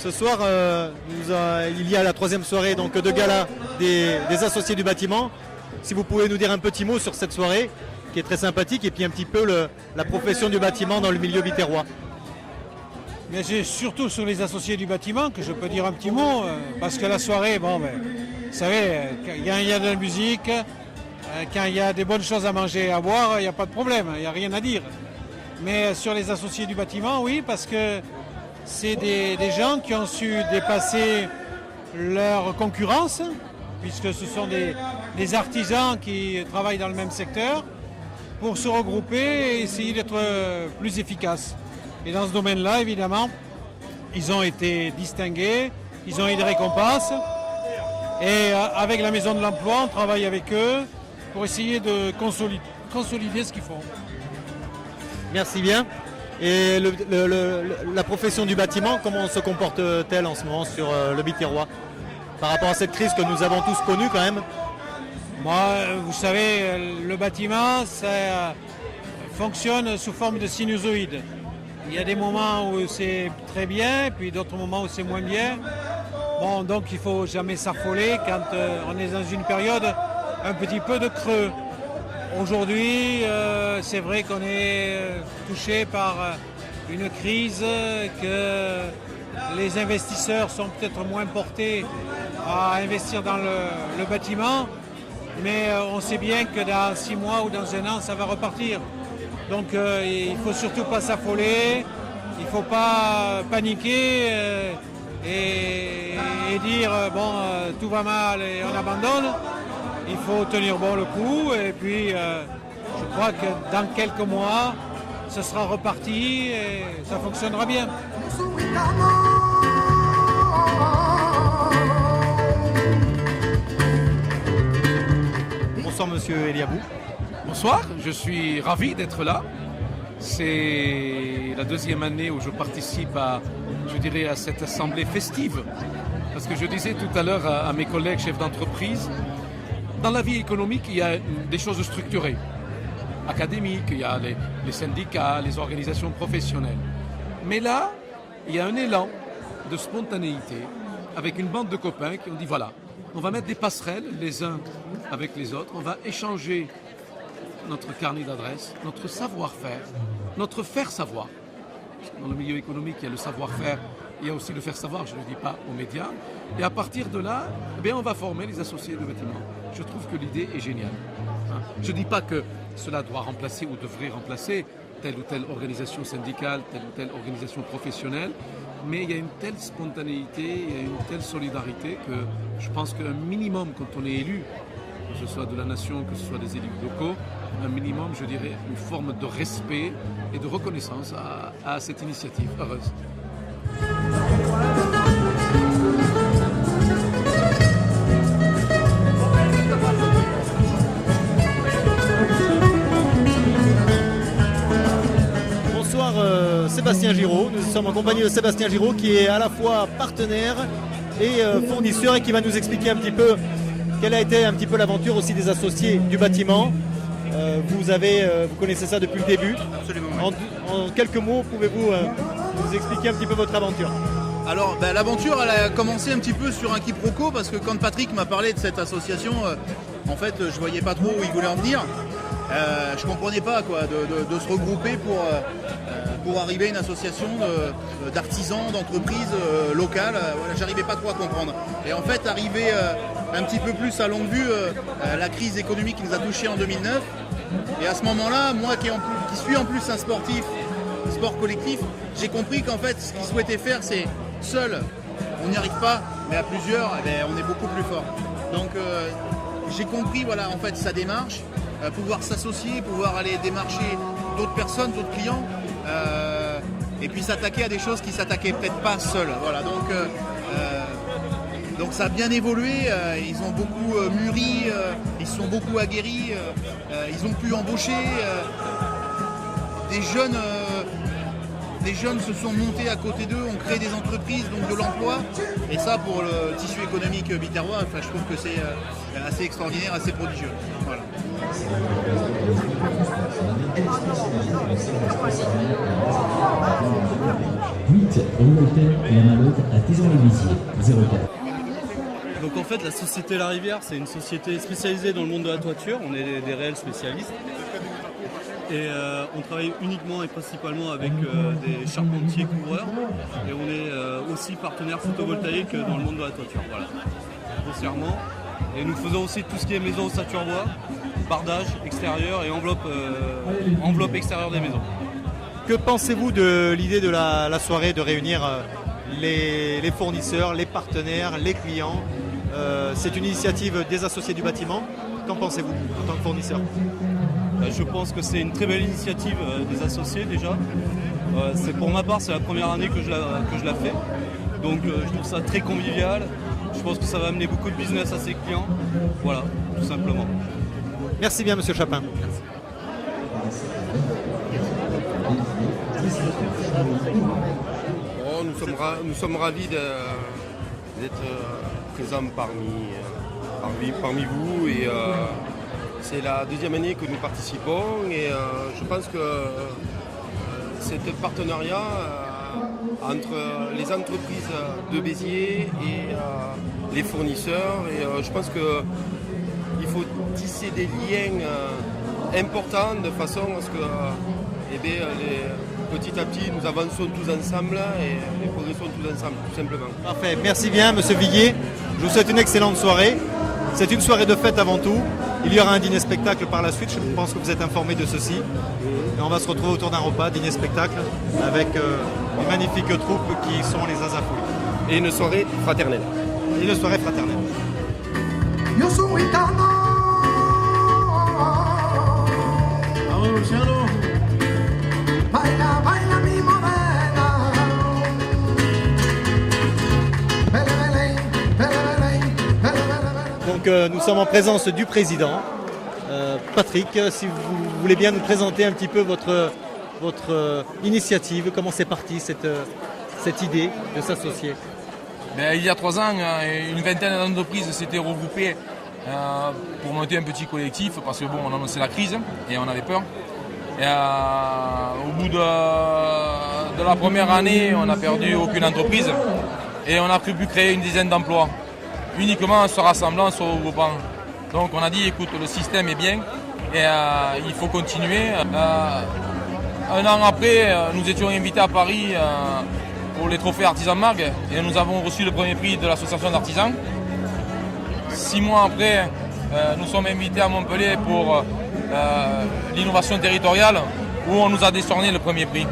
Ce soir, il y a la troisième soirée donc, de gala des associés du bâtiment. Si vous pouvez nous dire un petit mot sur cette soirée, qui est très sympathique, et puis un petit peu la profession du bâtiment dans le milieu biterrois. Mais c'est surtout sur les associés du bâtiment que je peux dire un petit mot, parce que la soirée, vous savez, quand il y a de la musique, quand il y a des bonnes choses à manger et à boire, il n'y a pas de problème, il n'y a rien à dire. Mais sur les associés du bâtiment, oui, parce que c'est des gens qui ont su dépasser leur concurrence, puisque ce sont des artisans qui travaillent dans le même secteur, pour se regrouper et essayer d'être plus efficaces. Et dans ce domaine-là, évidemment, ils ont été distingués, ils ont eu des récompenses. Et avec la Maison de l'Emploi, on travaille avec eux pour essayer de consolider ce qu'ils font. Merci bien. Et la profession du bâtiment, comment se comporte-t-elle en ce moment sur le biterrois par rapport à cette crise que nous avons tous connue quand même? Moi, vous savez, le bâtiment, ça fonctionne sous forme de sinusoïde. Il y a des moments où c'est très bien, puis d'autres moments où c'est moins bien. Bon, donc il ne faut jamais s'affoler quand on est dans une période un petit peu de creux. Aujourd'hui, c'est vrai qu'on est touché par une crise, que les investisseurs sont peut-être moins portés à investir dans le bâtiment, mais on sait bien que dans 6 mois ou dans 1 an, ça va repartir. Donc il ne faut surtout pas s'affoler, il ne faut pas paniquer et dire bon, tout va mal et on abandonne. Il faut tenir bon le coup et puis je crois que dans quelques mois, ce sera reparti et ça fonctionnera bien. Bonsoir Monsieur Eliabou. Bonsoir, je suis ravi d'être là. C'est la 2e année où je participe à cette assemblée festive. parce que je disais tout à l'heure à mes collègues chefs d'entreprise, dans la vie économique, il y a des choses structurées, académiques, il y a les syndicats, les organisations professionnelles. Mais là, il y a un élan de spontanéité avec une bande de copains qui ont dit voilà, on va mettre des passerelles les uns avec les autres, on va échanger notre carnet d'adresses, notre savoir-faire, notre faire-savoir. Dans le milieu économique, il y a le savoir-faire, il y a aussi le faire-savoir, je ne le dis pas aux médias. Et à partir de là, on va former les associés de bâtiment. Je trouve que l'idée est géniale. Je ne dis pas que cela doit remplacer ou devrait remplacer telle ou telle organisation syndicale, telle ou telle organisation professionnelle, mais il y a une telle spontanéité, il y a une telle solidarité que je pense qu'un minimum, quand on est élu, que ce soit de la nation, que ce soit des élus locaux, un minimum, je dirais, une forme de respect et de reconnaissance à cette initiative heureuse. Bonsoir Sébastien Giraud, nous sommes en compagnie de Sébastien Giraud qui est à la fois partenaire et fournisseur et qui va nous expliquer un petit peu quelle a été un petit peu l'aventure aussi des associés du bâtiment. Vous connaissez ça depuis le début. Absolument. En quelques mots, pouvez-vous nous expliquer un petit peu votre aventure? Alors l'aventure elle a commencé un petit peu sur un quiproquo parce que quand Patrick m'a parlé de cette association, en fait je voyais pas trop où il voulait en venir. Je comprenais pas quoi, de se regrouper pour arriver à une association d'artisans, d'entreprises locales. Voilà, j'arrivais pas trop à comprendre. Et en fait arrivé un petit peu plus à longue vue, la crise économique qui nous a touchés en 2009. Et à ce moment-là, moi qui suis en plus un sportif, sport collectif, j'ai compris qu'en fait ce qu'il souhaitait faire c'est seul, on n'y arrive pas, mais à plusieurs, on est beaucoup plus fort. Donc j'ai compris voilà, en fait sa démarche, pouvoir s'associer, pouvoir aller démarcher d'autres personnes, d'autres clients, et puis s'attaquer à des choses qui s'attaquaient peut-être pas seuls. Voilà, donc ça a bien évolué, ils ont beaucoup mûri, ils sont beaucoup aguerris, ils ont pu embaucher des jeunes. Des jeunes se sont montés à côté d'eux, ont créé des entreprises, donc de l'emploi. Et ça, pour le tissu économique biterrois, je trouve que c'est assez extraordinaire, assez prodigieux. Voilà. Donc en fait la société La Rivière c'est une société spécialisée dans le monde de la toiture, on est des réels spécialistes et on travaille uniquement et principalement avec des charpentiers couvreurs et on est aussi partenaire photovoltaïque dans le monde de la toiture, voilà, grossièrement. Et nous faisons aussi tout ce qui est maison ossature bois, bardage extérieur et enveloppe extérieure des maisons. Que pensez-vous de l'idée de la soirée de réunir les fournisseurs, les partenaires, les clients? C'est une initiative des associés du bâtiment. Qu'en pensez-vous en tant que fournisseur? Je pense que c'est une très belle initiative des associés déjà. Pour ma part, c'est la première année que je la fais. Donc je trouve ça très convivial. Je pense que ça va amener beaucoup de business à ses clients. Voilà, tout simplement. Merci bien, Monsieur Chapin. Oh, nous sommes ravis d'être présents parmi vous et c'est la deuxième année que nous participons et je pense que c'est un partenariat entre les entreprises de Béziers et les fournisseurs et je pense qu'il faut tisser des liens importants de façon à ce que petit à petit nous avançons tous ensemble et progressons tous ensemble tout simplement. Parfait, merci bien Monsieur Viguier. Je vous souhaite une excellente soirée. C'est une soirée de fête avant tout. Il y aura un dîner-spectacle par la suite, je pense que vous êtes informés de ceci. Et on va se retrouver autour d'un repas, dîner-spectacle, avec une magnifique troupe qui sont les Azafouli. Et une soirée fraternelle. Et une soirée fraternelle. Yo soy gitano. Vamos Luciano. Baila, baila mi morena. Bele, bele, bele, bele, bele. Donc nous sommes en présence du président. Patrick, si vous voulez bien nous présenter un petit peu votre initiative, comment c'est parti cette idée de s'associer. Il y a 3 ans, une vingtaine d'entreprises s'étaient regroupées pour monter un petit collectif parce que on annonçait la crise et on avait peur. Et, au bout de la première année, on n'a perdu aucune entreprise et on a pu créer une dizaine d'emplois uniquement en se rassemblant, en se regroupant. Donc on a dit écoute, le système est bien et il faut continuer. Un an après, nous étions invités à Paris pour les trophées Artisan Mag et nous avons reçu le premier prix de l'association d'artisans. 6 mois après, nous sommes invités à Montpellier pour l'innovation territoriale où on nous a décerné le premier prix.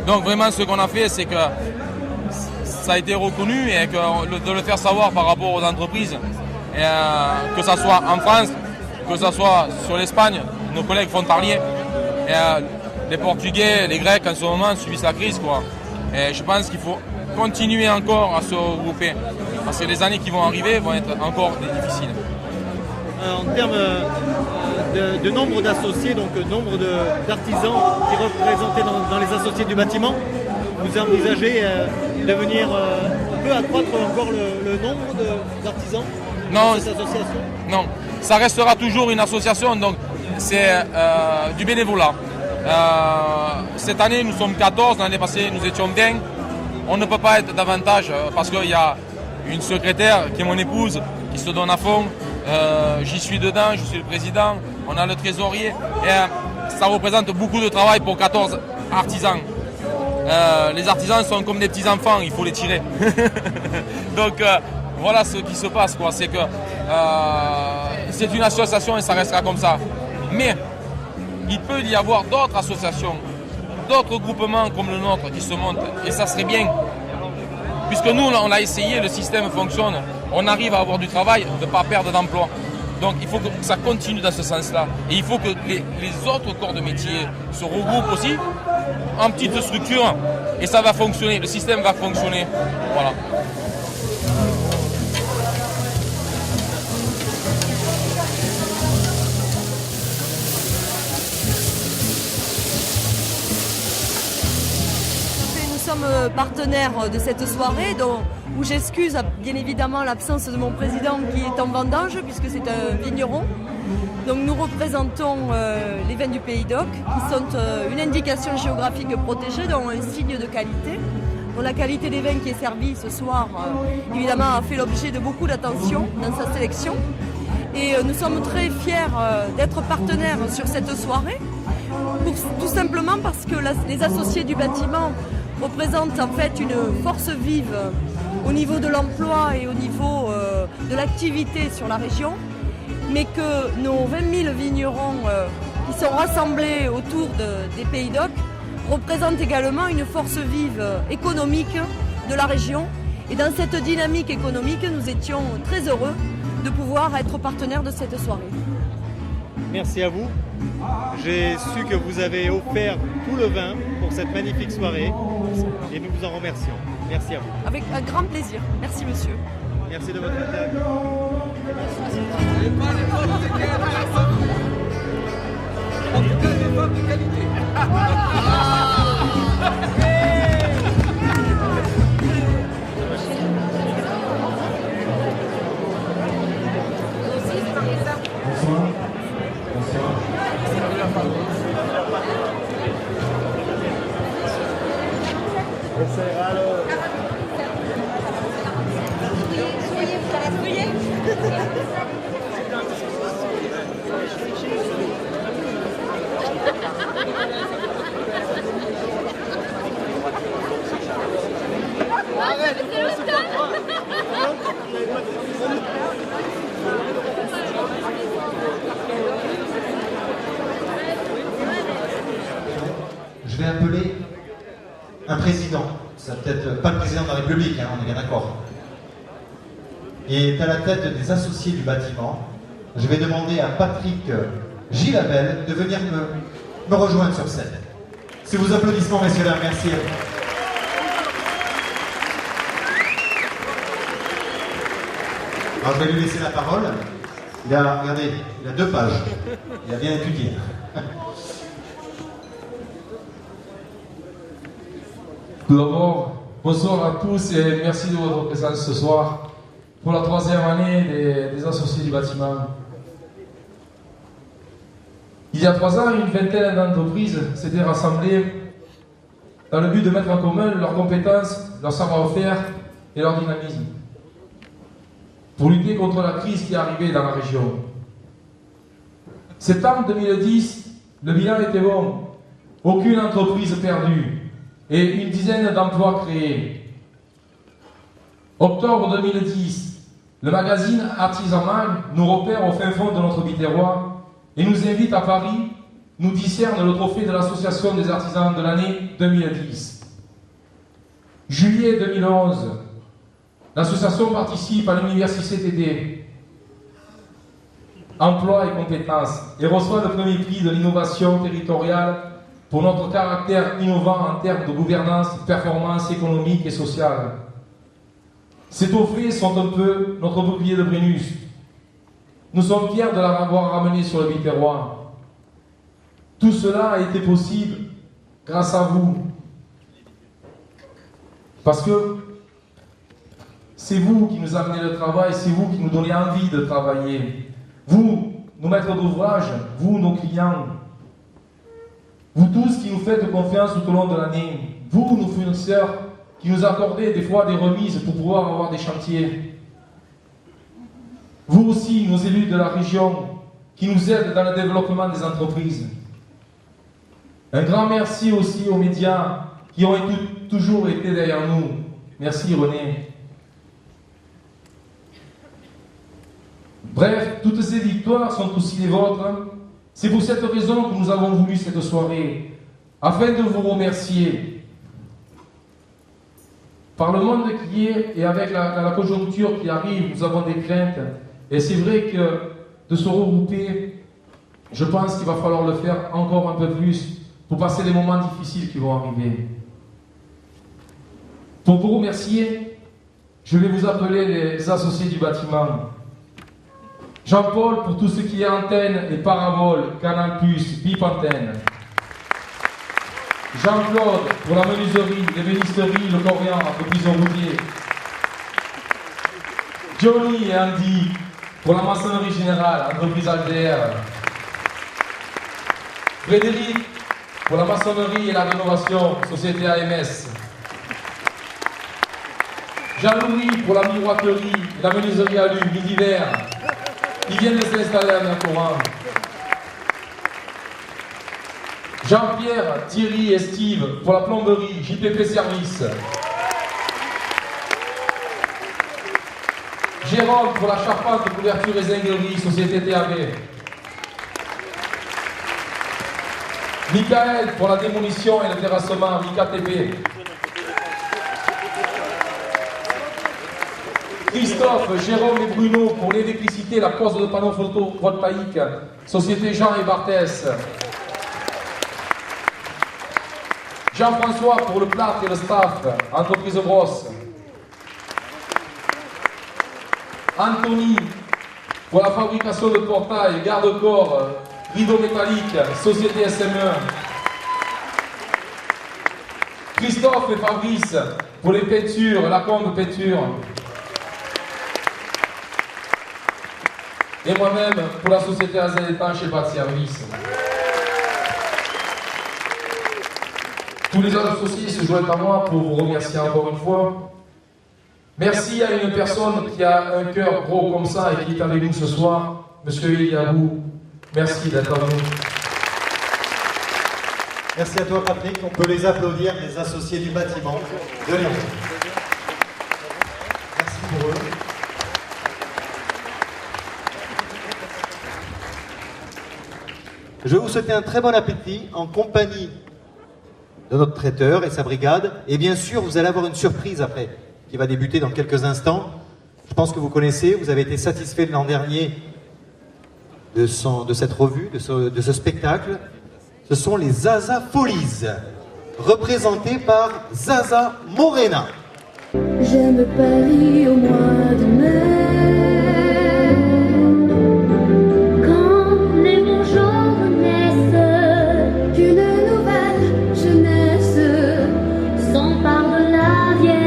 Donc vraiment ce qu'on a fait, c'est que ça a été reconnu et de le faire savoir par rapport aux entreprises, que ce soit en France, que ce soit sur l'Espagne, nos collègues frontaliers, les Portugais, les Grecs en ce moment subissent la crise, quoi. Et je pense qu'il faut continuer encore à se regrouper parce que les années qui vont arriver vont être encore difficiles. En termes de nombre d'associés, donc nombre d'artisans qui représentés dans les associés du bâtiment, vous envisagez de venir un peu accroître encore le nombre d'artisans dans cette association? Non, ça restera toujours une association, donc c'est du bénévolat. Cette année nous sommes 14, l'année passée nous étions 20. On ne peut pas être davantage parce qu'il y a une secrétaire qui est mon épouse qui se donne à fond. J'y suis dedans, je suis le président, on a le trésorier et ça représente beaucoup de travail pour 14 artisans. Les artisans sont comme des petits enfants, il faut les tirer. Donc voilà ce qui se passe, quoi. C'est que c'est une association et ça restera comme ça. Mais il peut y avoir d'autres associations, d'autres groupements comme le nôtre qui se montent et ça serait bien. Puisque nous, on a essayé, le système fonctionne, on arrive à avoir du travail, de ne pas perdre d'emploi. Donc il faut que ça continue dans ce sens-là. Et il faut que les autres corps de métier se regroupent aussi en petites structures et ça va fonctionner, le système va fonctionner. Voilà. Nous sommes partenaires de cette soirée où j'excuse bien évidemment l'absence de mon président qui est en vendange puisque c'est un vigneron. Donc nous représentons les vins du Pays d'Oc qui sont une indication géographique protégée, dont un signe de qualité. Donc, la qualité des vins qui est servie ce soir évidemment a fait l'objet de beaucoup d'attention dans sa sélection. Et nous sommes très fiers d'être partenaires sur cette soirée, tout simplement parce que les associés du bâtiment représentent en fait une force vive au niveau de l'emploi et au niveau de l'activité sur la région, mais que nos 20 000 vignerons qui sont rassemblés autour des Pays d'Oc représentent également une force vive économique de la région. Et dans cette dynamique économique, nous étions très heureux de pouvoir être partenaires de cette soirée. Merci à vous. J'ai su que vous avez offert tout le vin pour cette magnifique soirée et nous vous en remercions. Merci à vous. Avec un grand plaisir. Merci monsieur. Merci de votre attaque. Je vais appeler un président. C'est peut-être pas le président de la République, hein, on est bien d'accord. Il est à la tête des associés du bâtiment. Je vais demander à Patrick Gilabel de venir me rejoindre sur scène. Si vos applaudissements, messieurs, dames, merci à vous. Alors je vais lui laisser la parole. Regardez, il a 2 pages. Il a bien étudié. Tout d'abord, Bonsoir à tous et merci de votre présence ce soir pour la 3e année des associés du bâtiment. Il y a 3 ans, une vingtaine d'entreprises s'étaient rassemblées dans le but de mettre en commun leurs compétences, leur savoir-faire et leur dynamisme pour lutter contre la crise qui arrivait dans la région. Septembre 2010, le bilan était bon. Aucune entreprise perdue et une dizaine d'emplois créés. Octobre 2010, le magazine Artisan Mag nous repère au fin fond de notre Biterrois et nous invite à Paris, nous discerne le trophée de l'association des artisans de l'année 2010. Juillet 2011, l'association participe à l'université Emploi et compétences et reçoit le premier prix de l'innovation territoriale pour notre caractère innovant en termes de gouvernance, performance économique et sociale. Ces trophées sont un peu notre bouclier de Brennus. Nous sommes fiers de l'avoir ramené sur le Biterrois. Tout cela a été possible grâce à vous. Parce que c'est vous qui nous amenez le travail, c'est vous qui nous donnez envie de travailler. Vous, nos maîtres d'ouvrage, vous, nos clients. Vous tous qui nous faites confiance tout au long de l'année. Vous, nos fournisseurs, qui nous accordez des fois des remises pour pouvoir avoir des chantiers. Vous aussi, nos élus de la région, qui nous aident dans le développement des entreprises. Un grand merci aussi aux médias qui ont toujours été derrière nous. Merci René. Bref, toutes ces victoires sont aussi les vôtres. C'est pour cette raison que nous avons voulu cette soirée, afin de vous remercier. Par le monde qui est et avec la conjoncture qui arrive, nous avons des craintes. Et c'est vrai que de se regrouper, je pense qu'il va falloir le faire encore un peu plus pour passer les moments difficiles qui vont arriver. Pour vous remercier, je vais vous appeler les associés du bâtiment. Jean-Paul pour tout ce qui est antenne et parabole, Canal+, BIP Antenne. Jean-Claude pour la menuiserie, l'ébénisterie, le corian, entreprise au routier. Johnny et Andy pour la maçonnerie générale, entreprise Alder. Frédéric pour la maçonnerie et la rénovation, société AMS. Jean-Louis pour la miroiterie et la menuiserie Alu, Midi-Vert. Ils viennent de s'installer à Mercoran. Jean-Pierre, Thierry et Steve pour la plomberie, JPP Service. Jérôme pour la charpente, couverture et zinguerie, société TAB. Michael pour la démolition et le terrassement, MICATP. Christophe, Jérôme et Bruno pour l'électricité, la pose de panneaux photovoltaïques, société Jean et Barthès. Jean-François pour le plâtre et le staff, entreprise Brosse. Anthony pour la fabrication de portails, garde-corps, rideaux métalliques, société SME. Christophe et Fabrice pour les peintures, la combe peinture. Et moi-même pour la société Azel chez Pas de Service. Tous les autres associés se joignent à moi pour vous remercier encore une fois. Merci à une personne qui a un cœur gros comme ça et qui est avec nous ce soir, Monsieur Eliabou. Merci d'être avec nous. Merci à toi Patrick, on peut les applaudir, les associés du bâtiment de Lyon. Merci pour eux. Je vais vous souhaiter un très bon appétit en compagnie de notre traiteur et sa brigade. Et bien sûr, vous allez avoir une surprise après, qui va débuter dans quelques instants. Je pense que vous connaissez, vous avez été satisfait l'an dernier de cette revue, de ce spectacle. Ce sont les Zaza Folies, représentés par Zaza Morena. J'aime Paris au mois de mai. Qu'une nouvelle jeunesse s'empare de la vieille.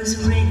was rain.